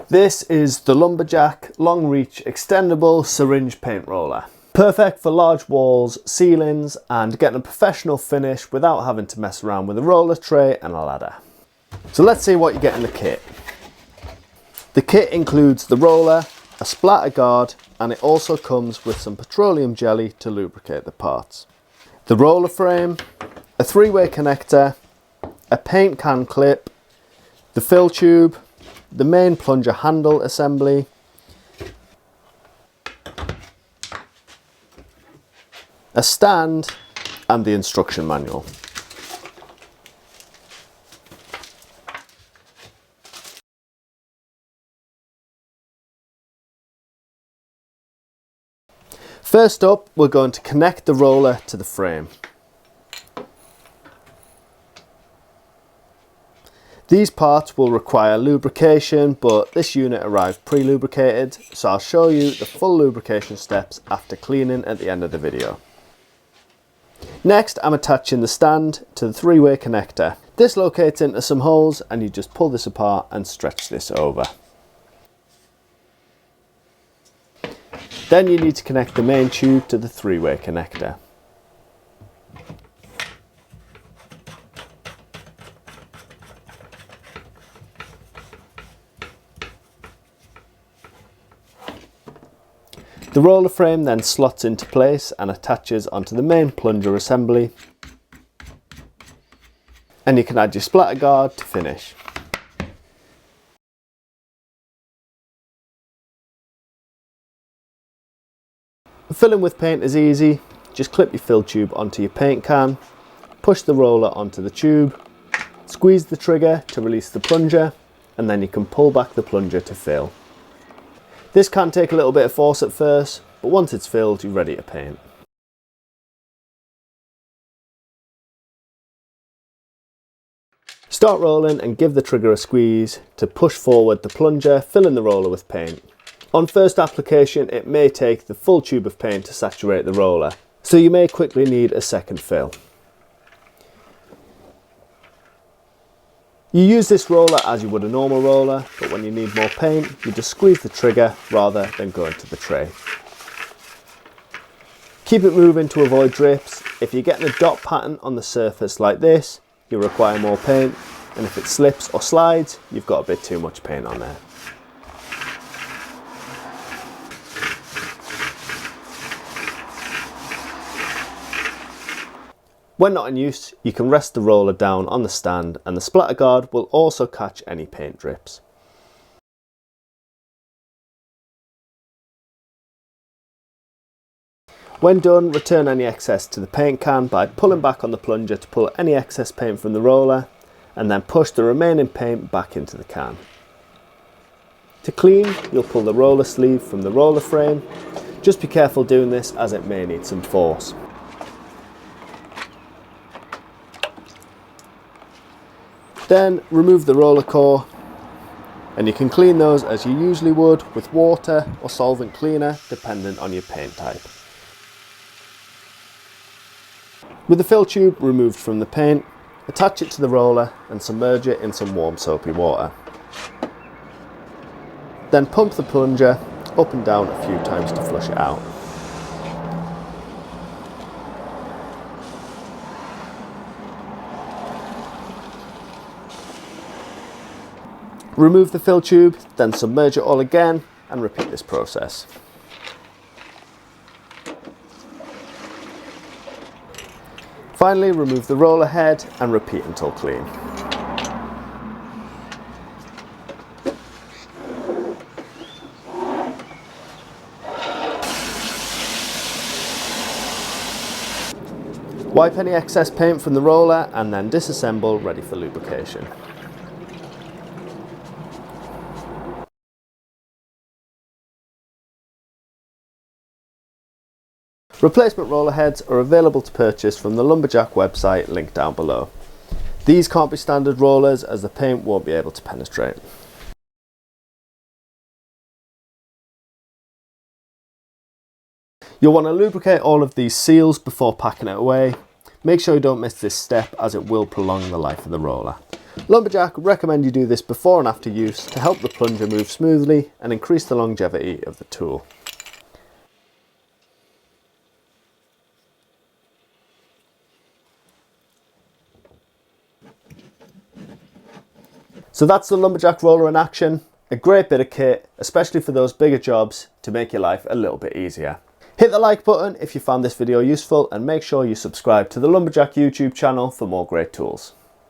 This is the Lumberjack Long Reach Extendable Syringe Paint Roller. Perfect for large walls, ceilings and getting a professional finish without having to mess around with a roller tray and a ladder. So let's see what you get in the kit. The kit includes the roller, a splatter guard, and it also comes with some petroleum jelly to lubricate the parts. The roller frame, a 3-way connector, a paint can clip, the fill tube, the main plunger handle assembly, a stand and the instruction manual. First up, we're going to connect the roller to the frame. These parts will require lubrication, but this unit arrived pre-lubricated, so I'll show you the full lubrication steps after cleaning at the end of the video. Next, I'm attaching the stand to the 3-way connector. This locates into some holes and you just pull this apart and stretch this over. Then you need to connect the main tube to the 3-way connector. The roller frame then slots into place and attaches onto the main plunger assembly. And you can add your splatter guard to finish. Filling with paint is easy. Just clip your fill tube onto your paint can, push the roller onto the tube, squeeze the trigger to release the plunger, and then you can pull back the plunger to fill. This can take a little bit of force at first, but once it's filled, you're ready to paint. Start rolling and give the trigger a squeeze to push forward the plunger, filling the roller with paint. On first application, it may take the full tube of paint to saturate the roller, so you may quickly need a second fill. You use this roller as you would a normal roller, but when you need more paint, you just squeeze the trigger rather than going to the tray. Keep it moving to avoid drips. If you're getting a dot pattern on the surface like this, you'll require more paint, and if it slips or slides, you've got a bit too much paint on there. When not in use, you can rest the roller down on the stand and the splatter guard will also catch any paint drips. When done, return any excess to the paint can by pulling back on the plunger to pull any excess paint from the roller and then push the remaining paint back into the can. To clean, you'll pull the roller sleeve from the roller frame. Just be careful doing this as it may need some force. Then remove the roller core and you can clean those as you usually would with water or solvent cleaner dependent on your paint type. With the fill tube removed from the paint, attach it to the roller and submerge it in some warm soapy water. Then pump the plunger up and down a few times to flush it out. Remove the fill tube, then submerge it all again and repeat this process. Finally, remove the roller head and repeat until clean. Wipe any excess paint from the roller and then disassemble, ready for lubrication. Replacement roller heads are available to purchase from the Lumberjack website, linked down below. These can't be standard rollers as the paint won't be able to penetrate. You'll want to lubricate all of these seals before packing it away. Make sure you don't miss this step as it will prolong the life of the roller. Lumberjack recommend you do this before and after use to help the plunger move smoothly and increase the longevity of the tool. So that's the Lumberjack roller in action. A great bit of kit, especially for those bigger jobs, to make your life a little bit easier. Hit the like button if you found this video useful, and make sure you subscribe to the Lumberjack YouTube channel for more great tools.